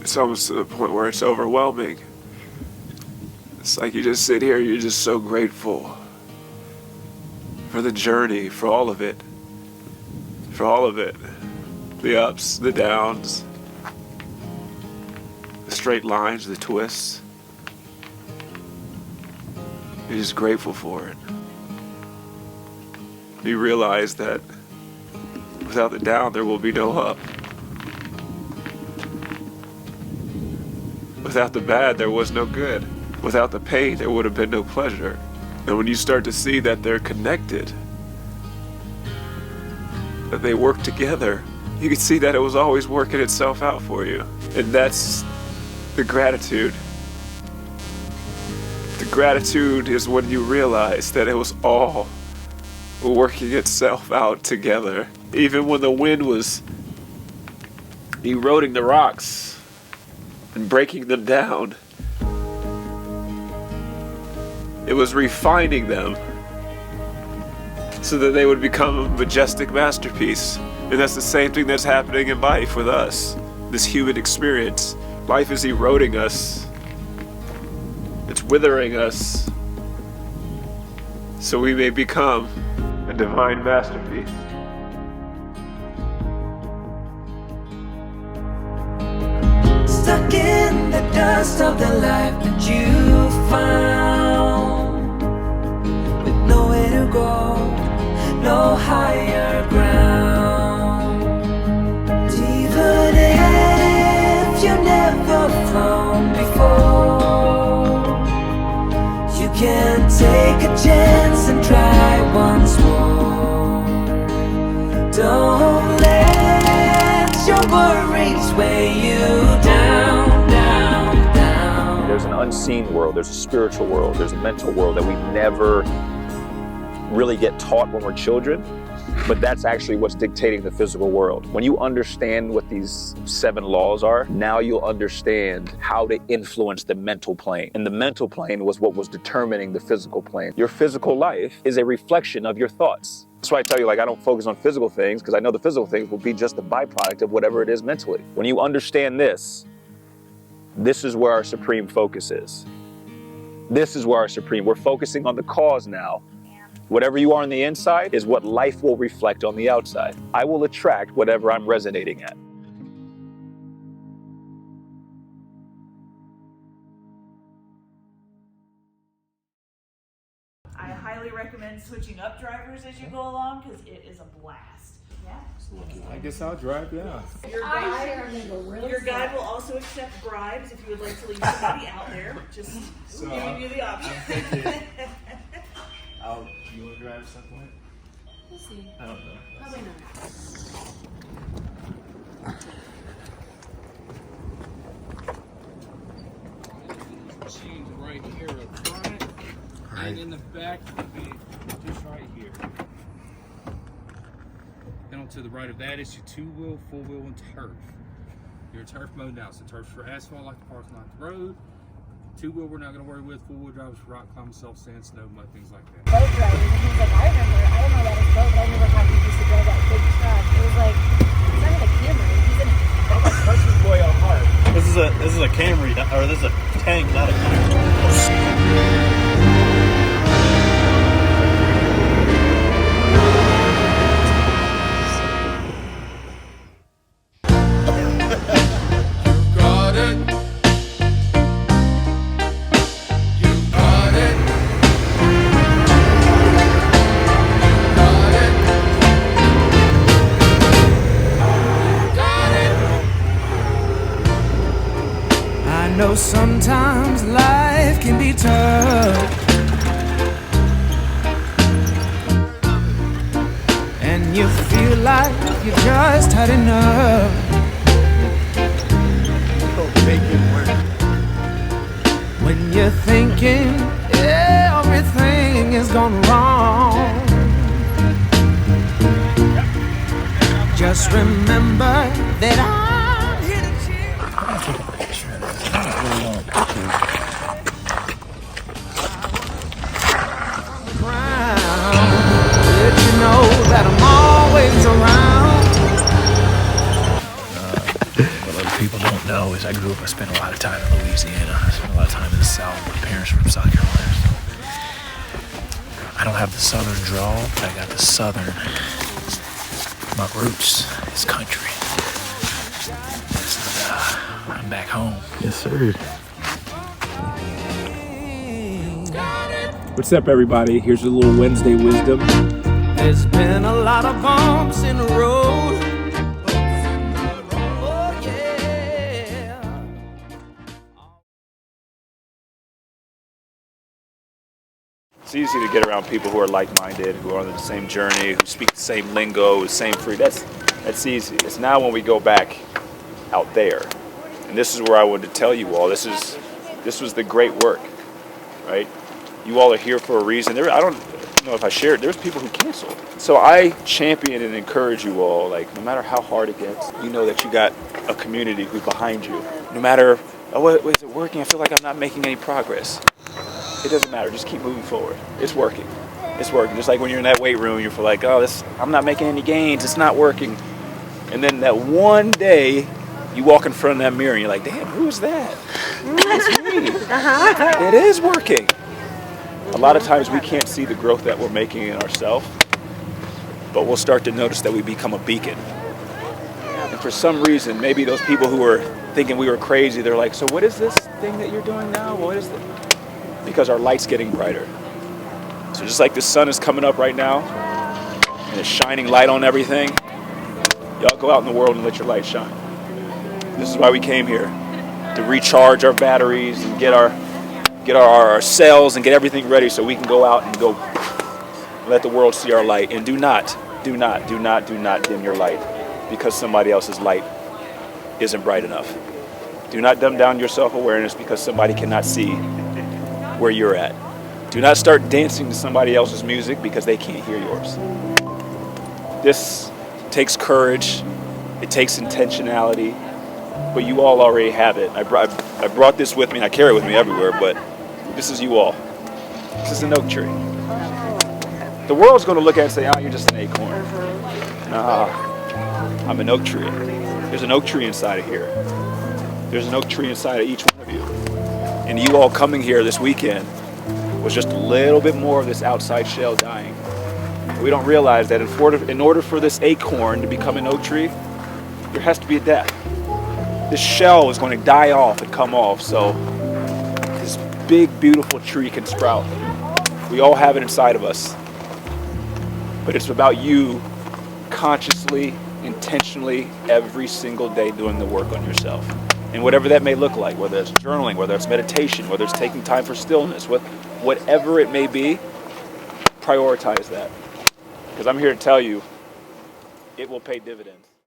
It's almost to the point where it's overwhelming. It's like you just sit here, you're just so grateful for the journey, for all of it. For all of it. The ups, the downs, the straight lines, the twists. You're just grateful for it. You realize that without the down, there will be no up. Without the bad, there was no good. Without the pain, there would have been no pleasure. And when you start to see that they're connected, that they work together, you can see that it was always working itself out for you. And that's the gratitude. The gratitude is when you realize that it was all working itself out together. Even when the wind was eroding the rocks and breaking them down, it was refining them so that they would become a majestic masterpiece. And that's the same thing that's happening in life with us, this human experience. Life is eroding us. It's withering us so we may become a divine masterpiece. Stuck in the dust of the life that you found, with nowhere to go, no higher ground. Even if you never flown before, you can take a chance and try once more. Don't let your worries weigh you down, down, down. There's an unseen world, there's a spiritual world, there's a mental world that we never really get taught when we're children, but that's actually what's dictating the physical world. When you understand what these 7 laws are, now you'll understand how to influence the mental plane. And the mental plane was what was determining the physical plane. Your physical life is a reflection of your thoughts. That's why I tell you, I don't focus on physical things, because I know the physical things will be just a byproduct of whatever it is mentally. When you understand this is where our supreme focus is. This is where we're focusing on the cause now. Whatever you are on the inside is what life will reflect on the outside. I will attract whatever I'm resonating at. I highly recommend switching up drivers as you go along because it is a blast. Yeah. I guess I'll drive, yeah. Your guide will also accept bribes if you would like to leave somebody out there. Just giving you the option. You want to drive at some point? We'll see. I don't know. Probably not. Machines right here up front, and in the back would be just right here. Then on to the right of that is your 2-wheel, 4-wheel, and turf. You're in turf mode now, so turf's for asphalt like the parking lot, the road. 2-wheel we're not going to worry with. 4-wheel drive is for rock climbing, self, sand, snow, mud, things like that. Boat drivers, and he was like, I remember, I don't know about his boat, but I remember how he used to drive that big truck. It was like, it's not a Camry, he's in a Country boy at heart. This is a Camry, or this is a tank, not a Camry. I know sometimes life can be tough, and you feel like you just had enough. Make it work. When you're thinking everything is gone wrong, just remember that I'm here to cheer. Let you know that I'm always around. people don't know is I spent a lot of time in Louisiana. I spent a lot of time in the South. My parents were from South Carolina. So I don't have the Southern drawl, but I got the Southern. My roots is country. And, I'm back home. Yes, sir. What's up, everybody? Here's a little Wednesday wisdom. There's been a lot of bumps in the road. Oh, yeah. It's easy to get around people who are like-minded, who are on the same journey, who speak the same lingo, the same free. That's easy. It's now when we go back out there, and this is where I wanted to tell you all. This was the great work, right? You all are here for a reason. I don't know if I shared. There's people who canceled. So I champion and encourage you all. Like, no matter how hard it gets, you know that you got a community who's behind you. No matter, is it working? I feel like I'm not making any progress. It doesn't matter. Just keep moving forward. It's working. It's working. Just like when you're in that weight room, you're like, I'm not making any gains. It's not working. And then that one day, you walk in front of that mirror and you're like, damn, who's that? It's me. It is working. A lot of times we can't see the growth that we're making in ourselves, but we'll start to notice that we become a beacon. And for some reason, maybe those people who were thinking we were crazy, they're like, so what is this thing that you're doing now? What is it? Because our light's getting brighter. So just like the sun is coming up right now, and it's shining light on everything, y'all go out in the world and let your light shine. This is why we came here, to recharge our batteries and get our cells and get everything ready so we can go out and go let the world see our light. And do not dim your light because somebody else's light isn't bright enough. Do not dumb down your self-awareness because somebody cannot see where you're at. Do not start dancing to somebody else's music because they can't hear yours. This takes courage, it takes intentionality, but you all already have it. I brought this with me and I carry it with me everywhere, but this is you all. This is an oak tree. The world's going to look at it and say, you're just an acorn. Nah, I'm an oak tree. There's an oak tree inside of here. There's an oak tree inside of each one of you. And you all coming here this weekend was just a little bit more of this outside shell dying. We don't realize that in order for this acorn to become an oak tree, there has to be a death. This shell is going to die off and come off, so this big, beautiful tree can sprout. We all have it inside of us. But it's about you consciously, intentionally, every single day doing the work on yourself. And whatever that may look like, whether it's journaling, whether it's meditation, whether it's taking time for stillness, whatever it may be, prioritize that. Because I'm here to tell you, it will pay dividends.